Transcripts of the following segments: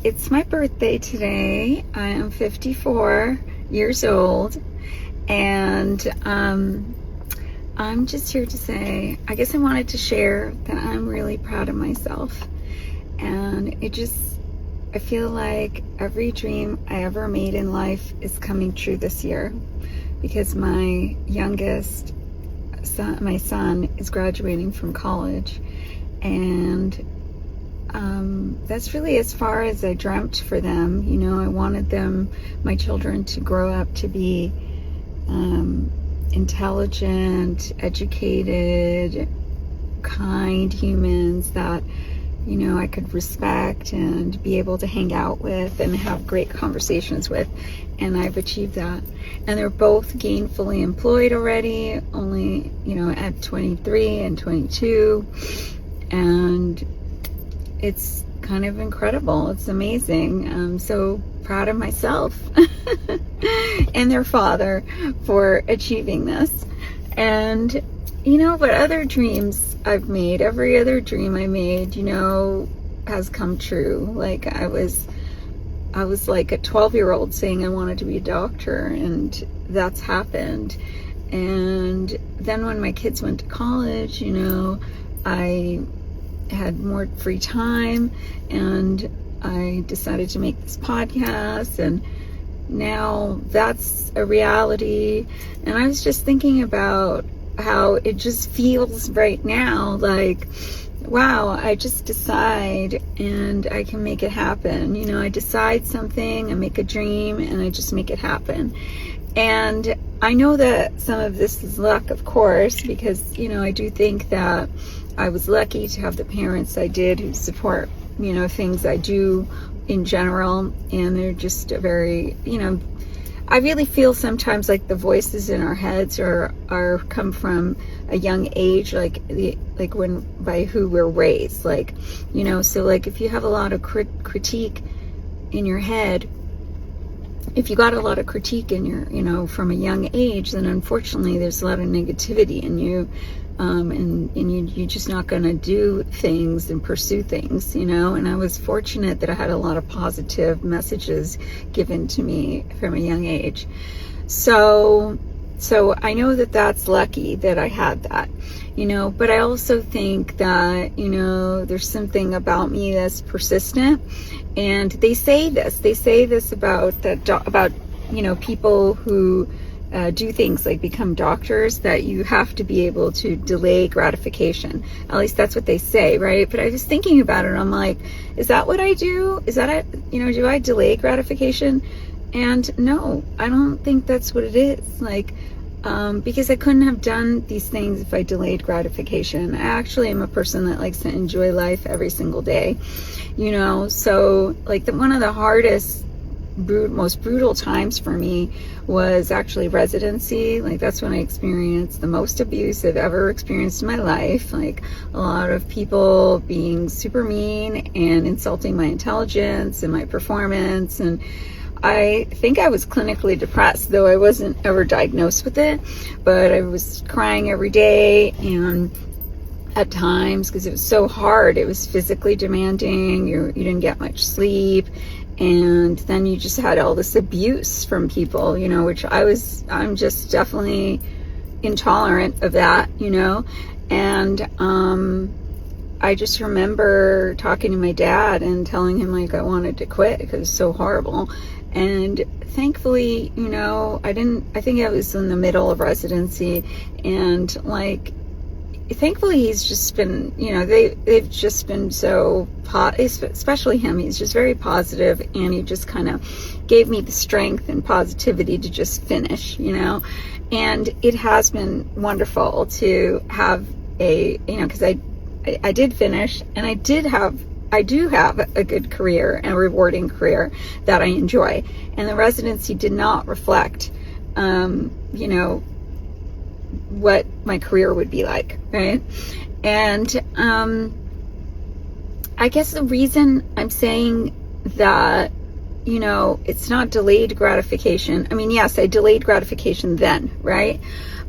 it's my birthday today. I am 54 years old, and I'm just here to say, I guess I wanted to share that I'm really proud of myself. And I feel like every dream I ever made in life is coming true this year, because my youngest son, my son, is graduating from college, and that's really as far as I dreamt for them. You know, I wanted my children, to grow up to be intelligent, educated, kind humans that, you know, I could respect and be able to hang out with and have great conversations with. And I've achieved that. And they're both gainfully employed already, only, you know, at 23 and 22. And it's kind of incredible. It's amazing. I'm so proud of myself and their father for achieving this. And, you know, what other dreams I've made, every other dream I made, you know, has come true. Like I was like a 12-year-old saying I wanted to be a doctor, and that's happened. And then when my kids went to college, you know, I had more free time, and I decided to make this podcast, and now that's a reality. And I was just thinking about how it just feels right now like, wow, I just decide and I can make it happen. You know, I decide something, I make a dream, and I just make it happen. And I know that some of this is luck, of course, because, you know, I do think that I was lucky to have the parents I did who support, you know, things I do in general. And they're just a very, you know, I really feel sometimes like the voices in our heads are come from a young age, like by who we're raised, like, you know. So like if you have a lot of critique in your head, if you got a lot of critique in your, you know, from a young age, then unfortunately there's a lot of negativity in you. And you're just not going to do things and pursue things, you know. And I was fortunate that I had a lot of positive messages given to me from a young age. So I know that that's lucky that I had that, you know. But I also think that, you know, there's something about me that's persistent. And they say this about you know, people who do things like become doctors, that you have to be able to delay gratification. At least that's what they say, right? But I was thinking about it. I'm like, is that what I do? Is that you know, do I delay gratification? And no, I don't think that's what it is. Like, because I couldn't have done these things if I delayed gratification. I actually am a person that likes to enjoy life every single day, you know. So like one of the hardest, most brutal times for me was actually residency. Like that's when I experienced the most abuse I've ever experienced in my life. Like a lot of people being super mean and insulting my intelligence and my performance. And I think I was clinically depressed, though I wasn't ever diagnosed with it. But I was crying every day, and at times, because it was so hard, it was physically demanding. You didn't get much sleep. And then you just had all this abuse from people, you know, which I'm just definitely intolerant of that, you know. And I just remember talking to my dad and telling him like I wanted to quit because it was so horrible. And thankfully, you know, I think I was in the middle of residency, and like, thankfully he's just been, you know, they've just been so, especially him, he's just very positive, and he just kind of gave me the strength and positivity to just finish, you know. And it has been wonderful to have you know, because I did finish, and I do have a good career and a rewarding career that I enjoy. And the residency did not reflect, you know, what my career would be like, right? And I guess the reason I'm saying that, you know, it's not delayed gratification. I mean, yes, I delayed gratification then, right?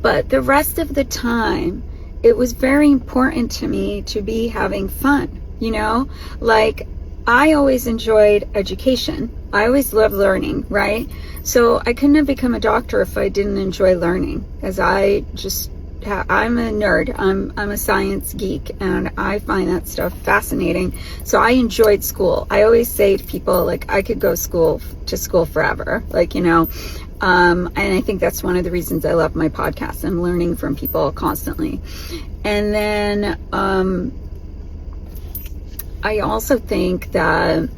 But the rest of the time, it was very important to me to be having fun, you know? Like, I always enjoyed education. I always loved learning, right? So I couldn't have become a doctor if I didn't enjoy learning, as I'm a nerd. I'm a science geek, and I find that stuff fascinating. So I enjoyed school. I always say to people, like, I could go to school forever, like, and I think that's one of the reasons I love my podcast. I'm learning from people constantly. And then I also think that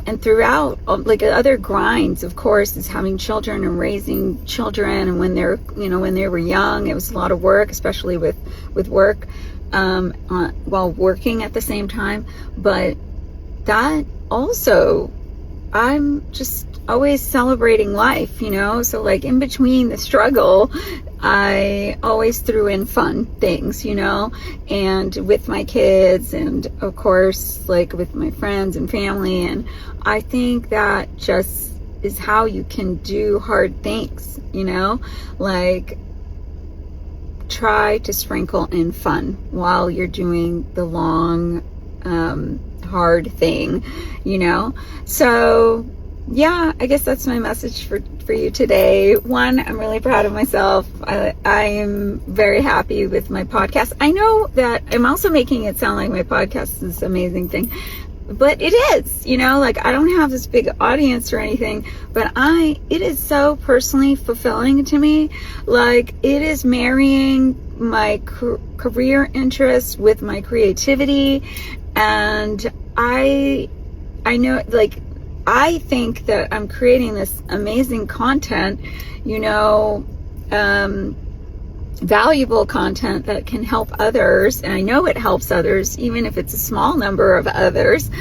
and throughout, like, other grinds, of course, is having children and raising children. And when they were young, it was a lot of work, especially with work, while working at the same time. But that also, I'm just always celebrating life, so, like, in between the struggle, I always threw in fun things, and with my kids, and of course, like, with my friends and family. And I think that just is how you can do hard things, like, try to sprinkle in fun while you're doing the long, hard thing, so yeah, I guess that's my message for you today. One, I'm really proud of myself. I am very happy with my podcast. I know that I'm also making it sound like my podcast is this amazing thing, but it is, like, I don't have this big audience or anything, but it is so personally fulfilling to me. Like, it is marrying my career interests with my creativity. And I know, like, I think that I'm creating this amazing content, valuable content that can help others. And I know it helps others, even if it's a small number of others.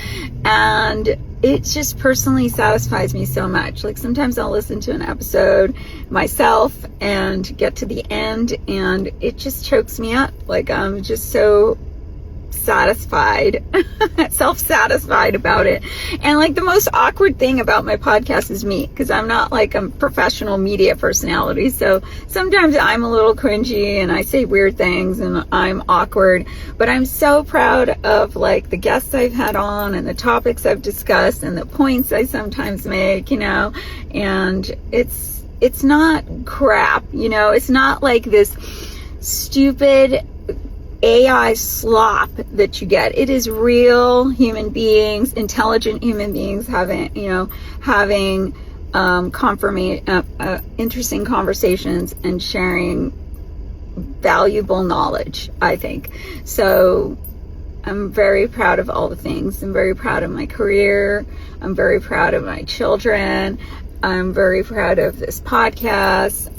And it just personally satisfies me so much. Like, sometimes I'll listen to an episode myself and get to the end, and it just chokes me up. Like, I'm just so satisfied, self-satisfied about it. And, like, the most awkward thing about my podcast is me, because I'm not like a professional media personality. So sometimes I'm a little cringy and I say weird things and I'm awkward, but I'm so proud of, like, the guests I've had on and the topics I've discussed and the points I sometimes make, and it's not crap, it's not like this stupid AI slop that you get. It is real human beings, intelligent human beings having interesting conversations and sharing valuable knowledge, I think. So I'm very proud of all the things. I'm very proud of my career. I'm very proud of my children. I'm very proud of this podcast.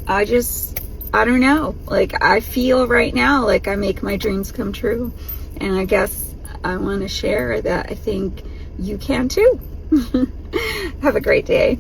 I don't know, like, I feel right now like I make my dreams come true. And I guess I want to share that I think you can too. Have a great day.